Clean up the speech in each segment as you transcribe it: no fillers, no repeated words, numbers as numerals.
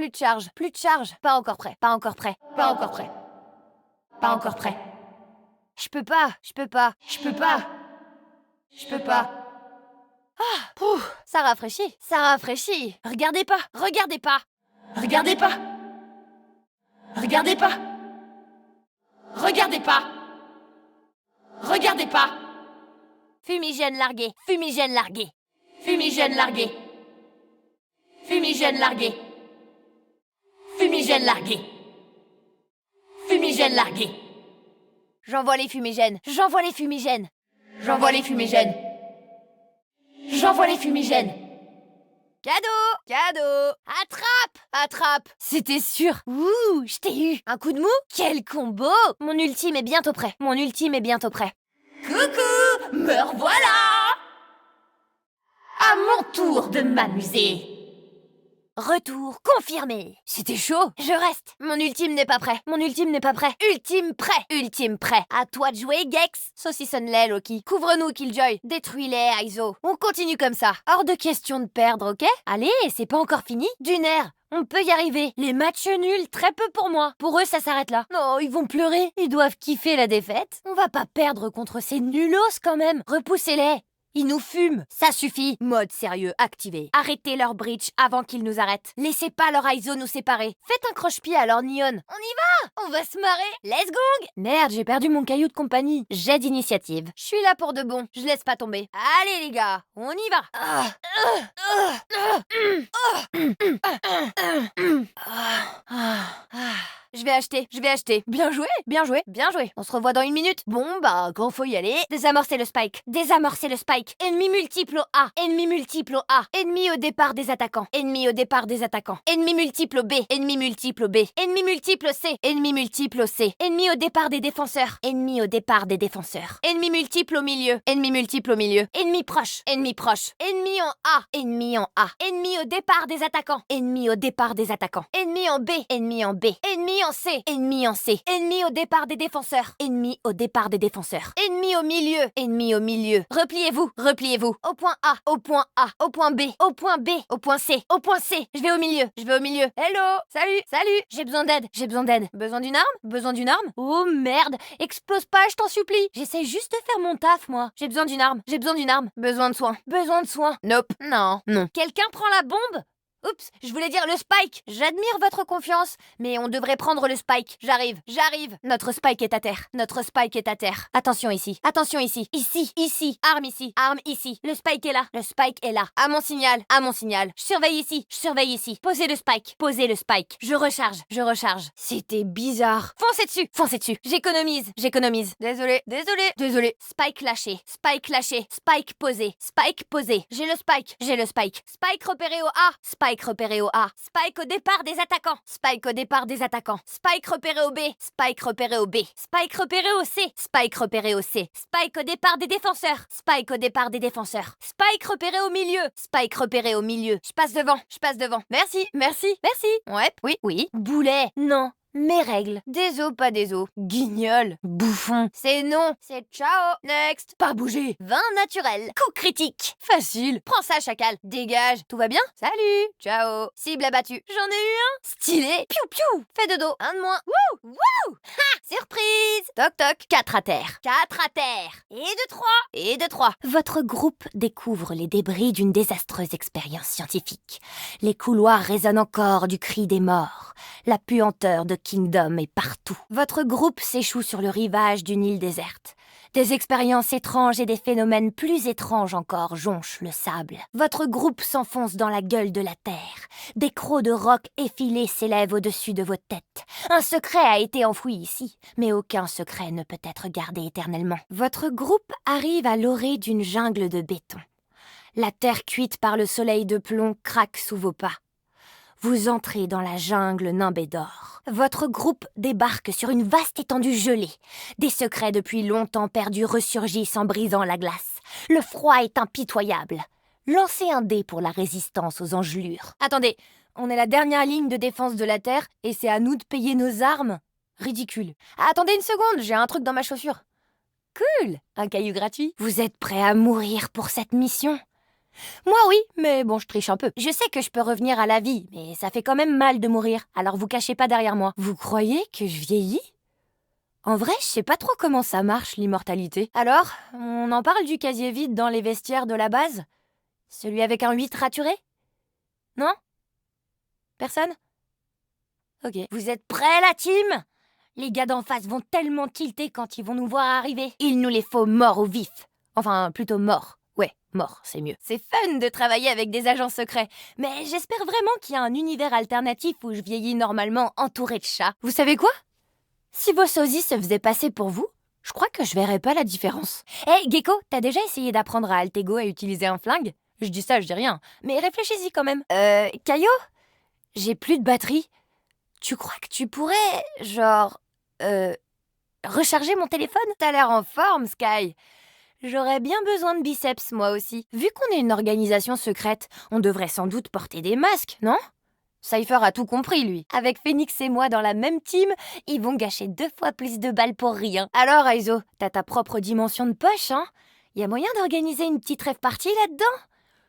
plus de charge, plus de charge. Pas encore prêt, pas encore prêt, pas encore prêt. Pas encore prêt. Je peux pas, je peux pas, je peux pas. Je peux pas. Ah, pouf, ça rafraîchit, ça rafraîchit. Regardez pas, regardez pas. Regardez pas. Regardez pas. Regardez pas. Regardez pas. Fumigène largué, fumigène largué. Fumigène largué. Fumigène largué. Fumigène largué. Fumigène largué. J'envoie les fumigènes, j'envoie les fumigènes. J'envoie les fumigènes. J'envoie les fumigènes. Cadeau! Cadeau! Attrape! Attrape! C'était sûr! Ouh, je t'ai eu! Un coup de mou? Quel combo! Mon ultime est bientôt prêt. Mon ultime est bientôt prêt. Coucou! Me revoilà! À mon tour de m'amuser! Retour confirmé. C'était chaud. Je reste. Mon ultime n'est pas prêt. Mon ultime n'est pas prêt. Ultime prêt. Ultime prêt. À toi de jouer, Gex. Saucissonne-les, Loki. Couvre-nous, Killjoy. Détruis-les, Aizo. On continue comme ça. Hors de question de perdre, ok? Allez, c'est pas encore fini. D'une air. On peut y arriver. Les matchs nuls, très peu pour moi. Pour eux, ça s'arrête là. Non, ils vont pleurer. Ils doivent kiffer la défaite. On va pas perdre contre ces nulos quand même. Repoussez-les. Ils nous fument. Ça suffit. Mode sérieux activé. Arrêtez leur bridge avant qu'ils nous arrêtent. Laissez pas leur ISO nous séparer. Faites un croche-pied à leur Neon. On y va. On va se marrer. Let's gong. Merde, j'ai perdu mon caillou de compagnie. Jet d'initiative. Je suis là pour de bon. Je laisse pas tomber. Allez les gars, on y va. Je vais acheter. Bien joué, bien joué, bien joué. On se revoit dans 1 minute. Bon, bah, quand faut y aller. Désamorcer le spike. Désamorcer le spike. Ennemi multiple au A. Ennemi multiple au A. Ennemi au départ des attaquants. Ennemi au départ des attaquants. Ennemi multiple au B. Ennemi multiple au B. Ennemi multiple au C. Ennemi multiple au C. Ennemi au départ des défenseurs. Ennemi au départ des défenseurs. Ennemi multiple au milieu. Ennemi multiple au milieu. Ennemi proche. Ennemi proche. Ennemi en A. Ennemi en A. Ennemi au départ des attaquants. Ennemi au départ des attaquants. Ennemi en B. Ennemi en B. Ennemi en C. Ennemi en C. Ennemi au départ des défenseurs. Ennemi au départ des défenseurs. Ennemi au milieu. Ennemi au milieu. Repliez-vous. Repliez-vous. Au point A. Au point A. Au point B. Au point B. Au point C. Au point C. Je vais au milieu. Je vais au milieu. Hello. Salut. Salut. J'ai besoin d'aide. J'ai besoin d'aide. Besoin d'une arme? Besoin d'une arme? Oh merde. Explose pas, je t'en supplie. J'essaie juste de faire mon taf, moi. J'ai besoin d'une arme. J'ai besoin d'une arme. Besoin de soins. Besoin de soins. Nope. Non. Non. Quelqu'un prend la bombe? Oups, je voulais dire le spike. J'admire votre confiance, mais on devrait prendre le spike. J'arrive. Notre spike est à terre. Notre spike est à terre. Attention ici. Attention ici. Ici. Arme ici. Arme ici. Le spike est là. Le spike est là. À mon signal. Je surveille ici. Posez le spike. Je recharge. C'était bizarre. Foncez dessus. J'économise. Désolé. Spike lâché. Spike posé. J'ai le spike. Spike repéré au A. Spike repéré au A. Spike au départ des attaquants. Spike repéré au B. Spike repéré au C. Spike au départ des défenseurs. Spike repéré au milieu. Je passe devant. Merci. Ouais, oui. Boulet. Non. Mes règles. Des os, pas des os. Guignol. Bouffon. C'est non. C'est ciao. Next. Pas bouger. Vin naturel. Coup critique. Facile. Prends ça, chacal. Dégage. Tout va bien? Salut. Ciao. Cible abattue. J'en ai eu un. Stylé. Piou piou. Fais de dos. Un de moins. Wouh. Ha. Surprise. Toc toc. 4 à terre. Et de 3. Votre groupe découvre les débris d'une désastreuse expérience scientifique. Les couloirs résonnent encore du cri des morts. La puanteur de Kingdom est partout. Votre groupe s'échoue sur le rivage d'une île déserte. Des expériences étranges et des phénomènes plus étranges encore jonchent le sable. Votre groupe s'enfonce dans la gueule de la terre. Des crocs de roc effilés s'élèvent au-dessus de vos têtes. Un secret a été enfoui ici, mais aucun secret ne peut être gardé éternellement. Votre groupe arrive à l'orée d'une jungle de béton. La terre cuite par le soleil de plomb craque sous vos pas. Vous entrez dans la jungle nimbée d'or. Votre groupe débarque sur une vaste étendue gelée. Des secrets depuis longtemps perdus ressurgissent en brisant la glace. Le froid est impitoyable. Lancez un dé pour la résistance aux engelures. Attendez, on est la dernière ligne de défense de la Terre et c'est à nous de payer nos armes? Ridicule. Attendez une seconde, j'ai un truc dans ma chaussure. Cool, un caillou gratuit. Vous êtes prêt à mourir pour cette mission? Moi oui, mais bon, je triche un peu. Je sais que je peux revenir à la vie, mais ça fait quand même mal de mourir, alors vous cachez pas derrière moi. Vous croyez que je vieillis? En vrai, je sais pas trop comment ça marche, l'immortalité. Alors, on en parle du casier vide dans les vestiaires de la base? Celui avec un 8 raturé? Non? Personne? Ok. Vous êtes prêts, la team? Les gars d'en face vont tellement tilter quand ils vont nous voir arriver. Il nous les faut morts au vif. Enfin, plutôt morts. Ouais, morts, c'est mieux. C'est fun de travailler avec des agents secrets, mais j'espère vraiment qu'il y a un univers alternatif où je vieillis normalement entouré de chats. Vous savez quoi? Si vos sosies se faisaient passer pour vous, je crois que je verrais pas la différence. Hé, Gecko, t'as déjà essayé d'apprendre à Altego à utiliser un flingue? Je dis ça, je dis rien, mais réfléchis-y quand même. Caillot? J'ai plus de batterie. Tu crois que tu pourrais, genre, recharger mon téléphone? T'as l'air en forme, Sky. J'aurais bien besoin de biceps, moi aussi. Vu qu'on est une organisation secrète, on devrait sans doute porter des masques, non? Cypher a tout compris, lui. Avec Phoenix et moi dans la même team, ils vont gâcher 2 fois plus de balles pour rien. Alors, Aizo, t'as ta propre dimension de poche, hein? Y a moyen d'organiser une petite rêve party là-dedans?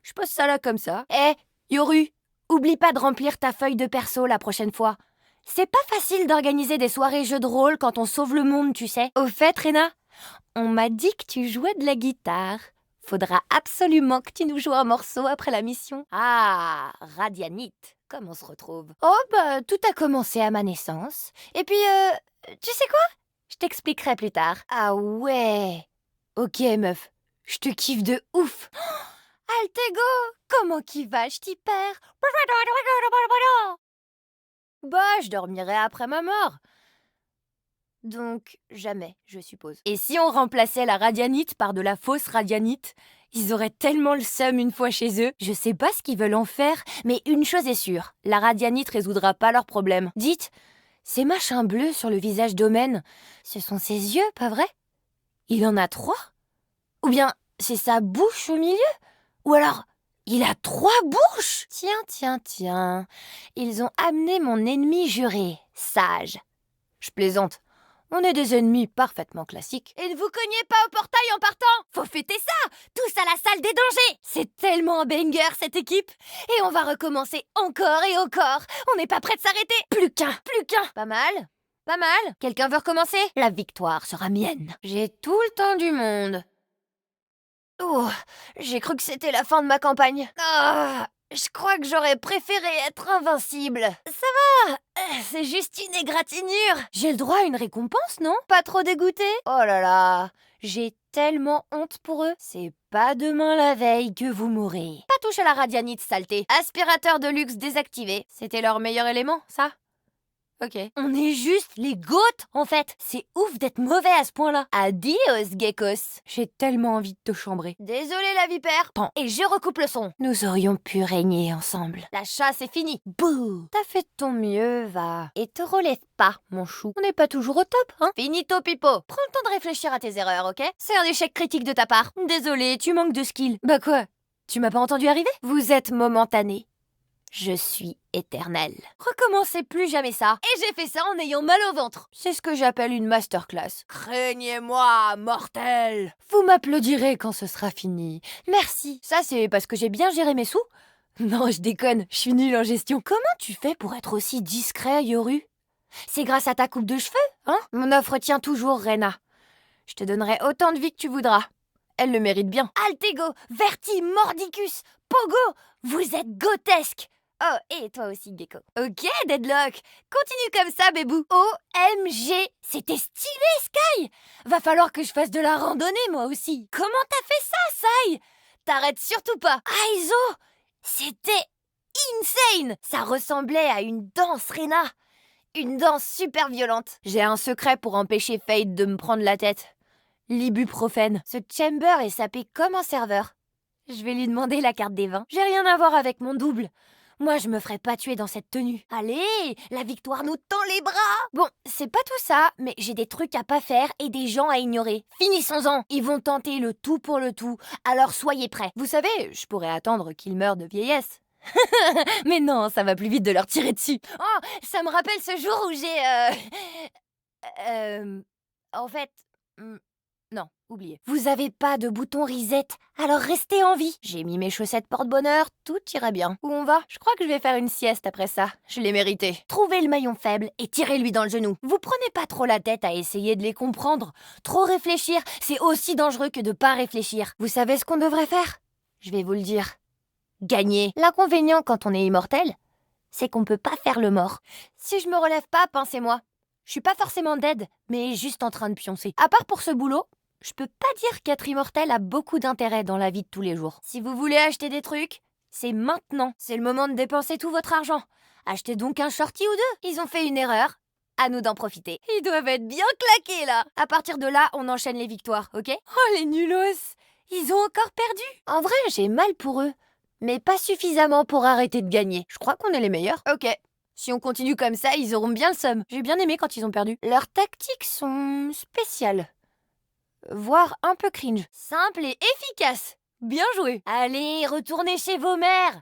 Je pose ça là comme ça. Eh, Yoru, oublie pas de remplir ta feuille de perso la prochaine fois. C'est pas facile d'organiser des soirées jeux de rôle quand on sauve le monde, tu sais. Au fait, Rena, on m'a dit que tu jouais de la guitare. Faudra absolument que tu nous joues un morceau après la mission. Ah, Radianite, comme on se retrouve. Oh, bah, tout a commencé à ma naissance. Et puis, tu sais quoi? Je t'expliquerai plus tard. Ah ouais. Ok, meuf, je te kiffe de ouf. Altego, comment qu'il va, je t'y perds? Bah, je dormirai après ma mort. Donc, jamais, je suppose. Et si on remplaçait la radianite par de la fausse radianite? Ils auraient tellement le seum une fois chez eux. Je sais pas ce qu'ils veulent en faire, mais une chose est sûre, la radianite résoudra pas leurs problèmes. Dites, ces machins bleus sur le visage d'Omen, ce sont ses yeux, pas vrai? Il en a 3? Ou bien, c'est sa bouche au milieu? Ou alors, il a 3 bouches? Tiens. Ils ont amené mon ennemi juré, Sage. Je plaisante. On est des ennemis parfaitement classiques. Et ne vous cognez pas au portail en partant! Faut fêter ça! Tous à la salle des dangers! C'est tellement un banger, cette équipe! Et on va recommencer encore et encore! On n'est pas prêt de s'arrêter! Plus qu'un! Pas mal? Pas mal? Quelqu'un veut recommencer? La victoire sera mienne. J'ai tout le temps du monde. Oh, j'ai cru que c'était la fin de ma campagne. Ah, je crois que j'aurais préféré être invincible. Ça va, c'est juste une égratignure. J'ai le droit à une récompense, non? Pas trop dégoûté? Oh là là, j'ai tellement honte pour eux. C'est pas demain la veille que vous mourrez. Pas touche à la radianite, saleté. Aspirateur de luxe désactivé. C'était leur meilleur élément, ça? Ok. On est juste les goats, en fait. C'est ouf d'être mauvais à ce point-là. Adios, geckos. J'ai tellement envie de te chambrer. Désolé, la vipère. Pan. Et je recoupe le son. Nous aurions pu régner ensemble. La chasse est finie. Bouh. T'as fait de ton mieux, va. Et te relève pas, mon chou. On n'est pas toujours au top, hein. Finito, pipo. Prends le temps de réfléchir à tes erreurs, ok? C'est un échec critique de ta part. Désolé, tu manques de skill. Bah quoi? Tu m'as pas entendu arriver? Vous êtes momentané. Je suis éternelle. Recommencez plus jamais ça. Et j'ai fait ça en ayant mal au ventre. C'est ce que j'appelle une masterclass. Craignez-moi, mortel. Vous m'applaudirez quand ce sera fini. Merci. Ça, c'est parce que j'ai bien géré mes sous? Non, je déconne. Je suis nulle en gestion. Comment tu fais pour être aussi discret, Yoru? C'est grâce à ta coupe de cheveux, hein? Mon offre tient toujours, Rena. Je te donnerai autant de vie que tu voudras. Elle le mérite bien. Altego, Verti, Mordicus, Pogo, vous êtes grotesques. Oh, et toi aussi, Gecko. Ok, Deadlock. Continue comme ça, bébou. OMG. C'était stylé, Sky. Va falloir que je fasse de la randonnée, moi aussi. Comment t'as fait ça, Sai? T'arrêtes surtout pas. Aizo, c'était insane. Ça ressemblait à une danse, Rena. Une danse super violente. J'ai un secret pour empêcher Fate de me prendre la tête. L'ibuprofène. Ce Chamber est sapé comme un serveur. Je vais lui demander la carte des vins. J'ai rien à voir avec mon double. Moi, je me ferais pas tuer dans cette tenue. Allez, la victoire nous tend les bras. Bon, c'est pas tout ça, mais j'ai des trucs à pas faire et des gens à ignorer. Finissons-en. Ils vont tenter le tout pour le tout, alors soyez prêts. Vous savez, je pourrais attendre qu'ils meurent de vieillesse. Mais non, ça va plus vite de leur tirer dessus. Oh, ça me rappelle ce jour où j'ai... En fait... Non, oubliez. Vous avez pas de bouton reset, alors restez en vie. J'ai mis mes chaussettes porte-bonheur, tout ira bien. Où on va? Je crois que je vais faire une sieste après ça. Je l'ai mérité. Trouvez le maillon faible et tirez-lui dans le genou. Vous prenez pas trop la tête à essayer de les comprendre. Trop réfléchir, c'est aussi dangereux que de pas réfléchir. Vous savez ce qu'on devrait faire? Je vais vous le dire. Gagner. L'inconvénient quand on est immortel, c'est qu'on peut pas faire le mort. Si je me relève pas, pensez-moi. Je suis pas forcément dead, mais juste en train de pioncer. À part pour ce boulot, je peux pas dire qu'être immortel a beaucoup d'intérêt dans la vie de tous les jours. Si vous voulez acheter des trucs, c'est maintenant. C'est le moment de dépenser tout votre argent. Achetez donc un shorty ou deux. Ils ont fait une erreur. À nous d'en profiter. Ils doivent être bien claqués là. À partir de là, on enchaîne les victoires, ok? Oh les nulos! Ils ont encore perdu. En vrai, j'ai mal pour eux. Mais pas suffisamment pour arrêter de gagner. Je crois qu'on est les meilleurs. Ok. Si on continue comme ça, ils auront bien le seum. J'ai bien aimé quand ils ont perdu. Leurs tactiques sont spéciales. Voire un peu cringe. Simple et efficace. Bien joué. Allez, retournez chez vos mères.